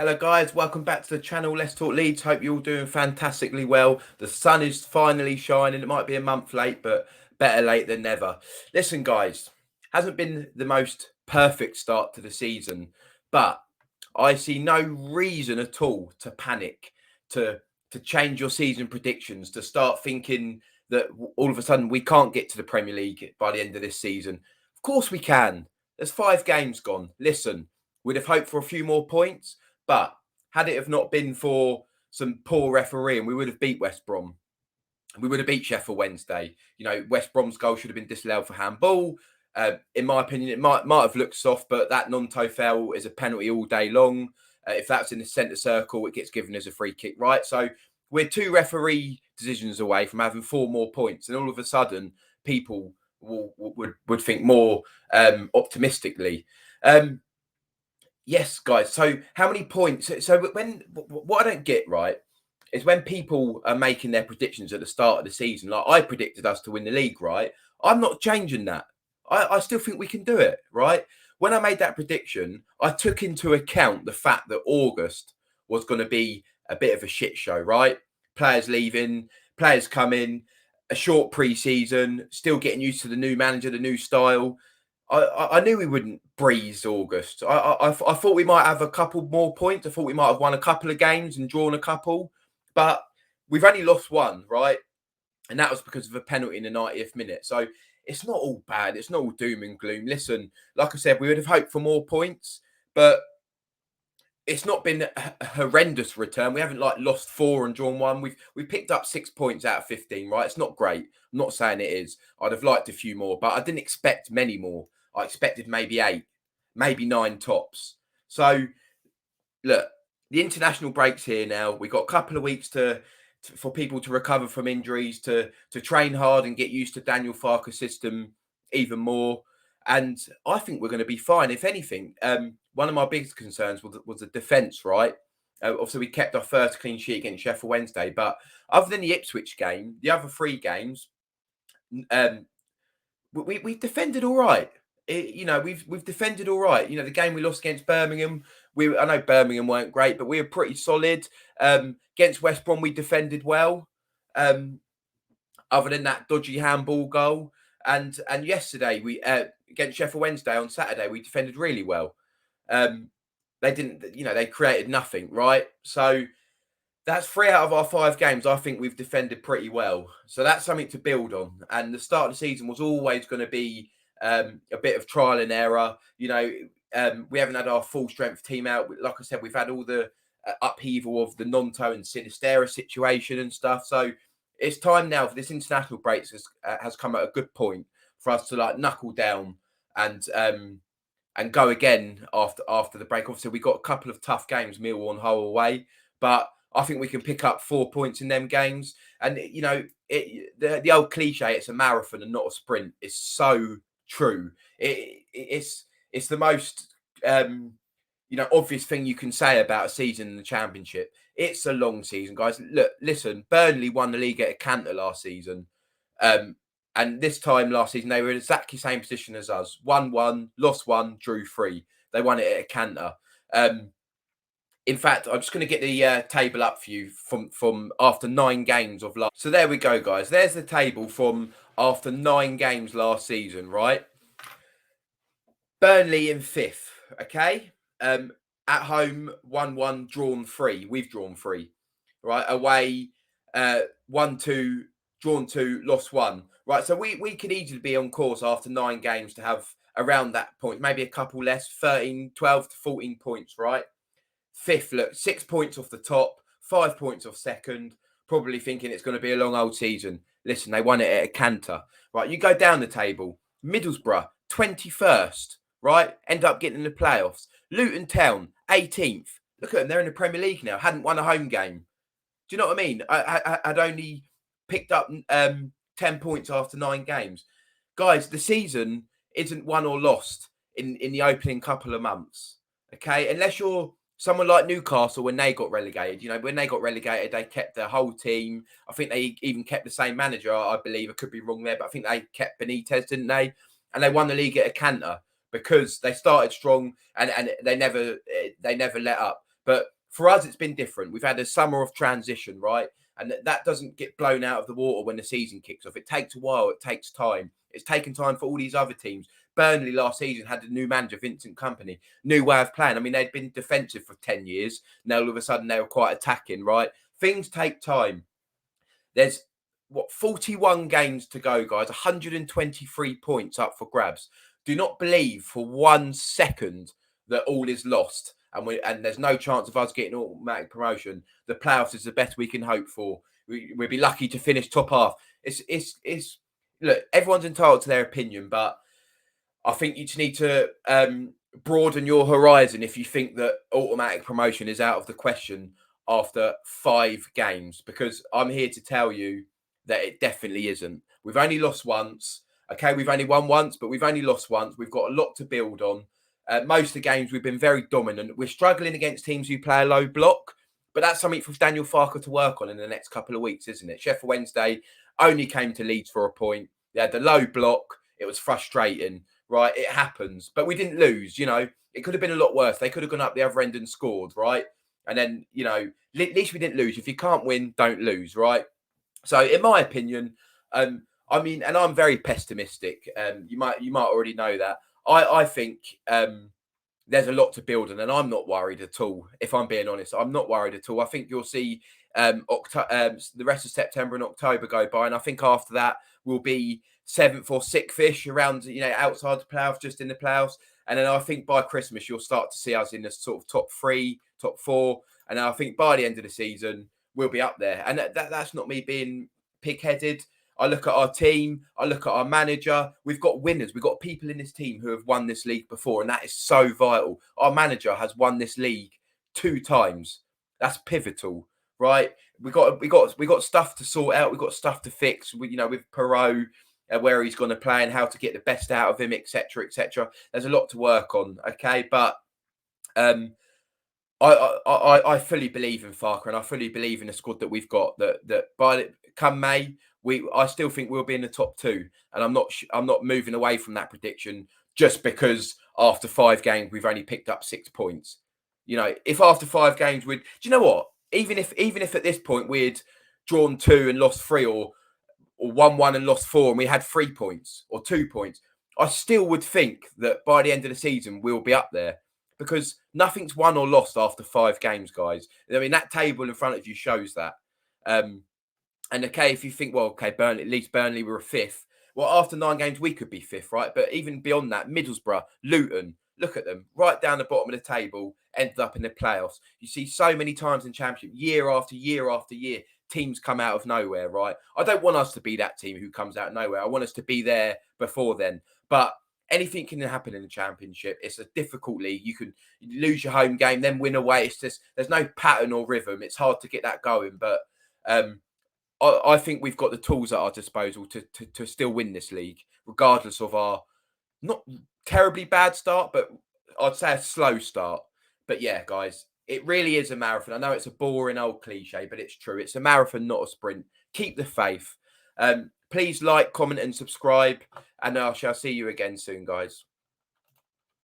Hello guys, welcome back to the channel. Let's Talk Leeds. Hope you're all doing fantastically well. The sun is finally shining. It might be a month late, but better late than never. Listen guys, hasn't been the most perfect start to the season, but I see no reason at all to panic, to change your season predictions, to start thinking that all of a sudden we can't get to the Premier League by the end of this season. Of course we can. There's 5 games gone. Listen, we'd have hoped for a few more points. But had it have not been for some poor refereeing, we would have beat West Brom. We would have beat Sheffield Wednesday. You know, West Brom's goal should have been disallowed for handball. In my opinion, it might have looked soft, but that non-toe foul is a penalty all day long. If that's in the centre circle, it gets given as a free kick, right? So we're 2 referee decisions away from having 4 more points, and all of a sudden, people would think more optimistically. Yes, guys. So how many points? So when what I don't get right is when people are making their predictions at the start of the season. Like I predicted us to win the league, right? I'm not changing that. I still think we can do it, right? When I made that prediction, I took into account the fact that August was going to be a bit of a shit show, right? Players leaving, players coming, a short pre-season, still getting used to the new manager, the new style. I knew we wouldn't breeze August. I thought we might have a couple more points. I thought we might have won a couple of games and drawn a couple, but we've only lost one, right? And that was because of a penalty in the 90th minute. So it's not all bad. It's not all doom and gloom. Listen, like I said, we would have hoped for more points, but it's not been a horrendous return. We haven't like lost 4 and drawn 1. We've picked up 6 points out of 15, right? It's not great. I'm not saying it is. I'd have liked a few more, but I didn't expect many more. I expected maybe 8, maybe 9 tops. So look, the international break's here now. We've got a couple of weeks for people to recover from injuries, to train hard and get used to Daniel Farke's system even more. And I think we're going to be fine. If anything, one of my biggest concerns was the defence, right? Obviously, we kept our first clean sheet against Sheffield Wednesday, but other than the Ipswich game, the other 3 games, we defended all right. We've defended all right. You know, the game we lost against Birmingham, I know Birmingham weren't great, but we were pretty solid. Against West Brom, we defended well. Other than that dodgy handball goal, and yesterday we against Sheffield Wednesday on Saturday, we defended really well. They didn't, they created nothing, right? So that's 3 out of our 5 games. I think we've defended pretty well. So that's something to build on. And the start of the season was always going to be a bit of trial and error. We haven't had our full strength team out. Like I said, we've had all the upheaval of the Nonto and Sinistera situation and stuff. So it's time now for this international break has come at a good point for us to like knuckle down and go again after the break. Obviously, we got a couple of tough games, Millwall and Hull away, but I think we can pick up 4 points in them games. And the old cliche, it's a marathon and not a sprint, is so true. It's the most obvious thing you can say about a season in the Championship. It's a long season, guys. Look, listen, Burnley won the league at a canter last season. And this time last season, they were in exactly the same position as us. 1-1, lost 1, drew 3. They won it at a canter. In fact, I'm just going to get the table up for you from after 9 games of last. So there we go, guys. There's the table from after 9 games last season, right? Burnley in 5th, okay? At home, 1-1, drawn 3. We've drawn 3, right? Away, 1-2, drawn 2, lost 1. Right, so we could easily be on course after 9 games to have around that point, maybe a couple less, 13, 12 to 14 points, right? 5th, look, 6 points off the top, 5 points off second, probably thinking it's going to be a long old season. Listen, they won it at a canter. Right, you go down the table, Middlesbrough, 21st, right? End up getting in the playoffs. Luton Town, 18th. Look at them, they're in the Premier League now, hadn't won a home game. Do you know what I mean? I'd only picked up 10 points after 9 games. Guys, the season isn't won or lost in the opening couple of months, okay? Unless you're someone like Newcastle when they got relegated. When they got relegated, they kept their whole team. I think they even kept the same manager, I believe. I could be wrong there, but I think they kept Benitez, didn't they? And they won the league at a canter because they started strong and they never let up. But for us, it's been different. We've had a summer of transition, right? And that doesn't get blown out of the water when the season kicks off. It takes a while. It takes time. It's taken time for all these other teams. Burnley last season had a new manager, Vincent Kompany, new way of playing. I mean, they'd been defensive for 10 years. Now, all of a sudden, they were quite attacking, right? Things take time. There's, 41 games to go, guys. 123 points up for grabs. Do not believe for 1 second that all is lost and there's no chance of us getting automatic promotion. The playoffs is the best we can hope for. We'd be lucky to finish top half. It's look, everyone's entitled to their opinion, but I think you just need to broaden your horizon if you think that automatic promotion is out of the question after 5 games, because I'm here to tell you that it definitely isn't. We've only lost once. Okay, we've only won once, but we've only lost once. We've got a lot to build on. Most of the games we've been very dominant. We're struggling against teams who play a low block, but that's something for Daniel Farker to work on in the next couple of weeks, isn't it? Sheffield Wednesday only came to Leeds for a point. They had the low block. It was frustrating, right? It happens, but we didn't lose. You know, it could have been a lot worse. They could have gone up the other end and scored, right? And then, you know, at least we didn't lose. If you can't win, don't lose, right? So, in my opinion, I mean, and I'm very pessimistic. You might already know that. I think there's a lot to build on, and I'm not worried at all. If I'm being honest, I'm not worried at all. I think you'll see the rest of September and October go by, and I think after that we'll be 7th or 6th-ish around, you know, outside the playoffs, just in the playoffs. And then I think by Christmas you'll start to see us in the sort of top 3, top 4, and I think by the end of the season we'll be up there. And that's not me being pig-headed. I look at our team. I look at our manager. We've got winners. We've got people in this team who have won this league before, and that is so vital. Our manager has won this league 2 times. That's pivotal, right? We got stuff to sort out. We've got stuff to fix. You know, with Perot, where he's going to play and how to get the best out of him, etc., etc. There's a lot to work on. Okay, but I fully believe in Farker, and I fully believe in the squad that we've got. That by come May, I still think we'll be in the top 2, and I'm not moving away from that prediction just because after 5 games we've only picked up 6 points. You know, if after 5 games do you know what? Even if at this point we'd drawn 2 and lost 3, or won 1 and lost 4, and we had 3 points or 2 points, I still would think that by the end of the season we'll be up there, because nothing's won or lost after 5 games, guys. I mean, that table in front of you shows that. And okay, if you think, well, okay, Burnley, at least Burnley were a 5th. Well, after 9 games, we could be 5th, right? But even beyond that, Middlesbrough, Luton, look at them, right down the bottom of the table, ended up in the playoffs. You see so many times in Championship, year after year after year, teams come out of nowhere, right? I don't want us to be that team who comes out of nowhere. I want us to be there before then. But anything can happen in the Championship. It's a difficult league. You can lose your home game, then win away. It's just, there's no pattern or rhythm. It's hard to get that going. But I think we've got the tools at our disposal to still win this league, regardless of our not terribly bad start, but I'd say a slow start. But yeah, guys, it really is a marathon. I know it's a boring old cliche, but it's true. It's a marathon, not a sprint. Keep the faith. Please like, comment, and subscribe, and I shall see you again soon, guys.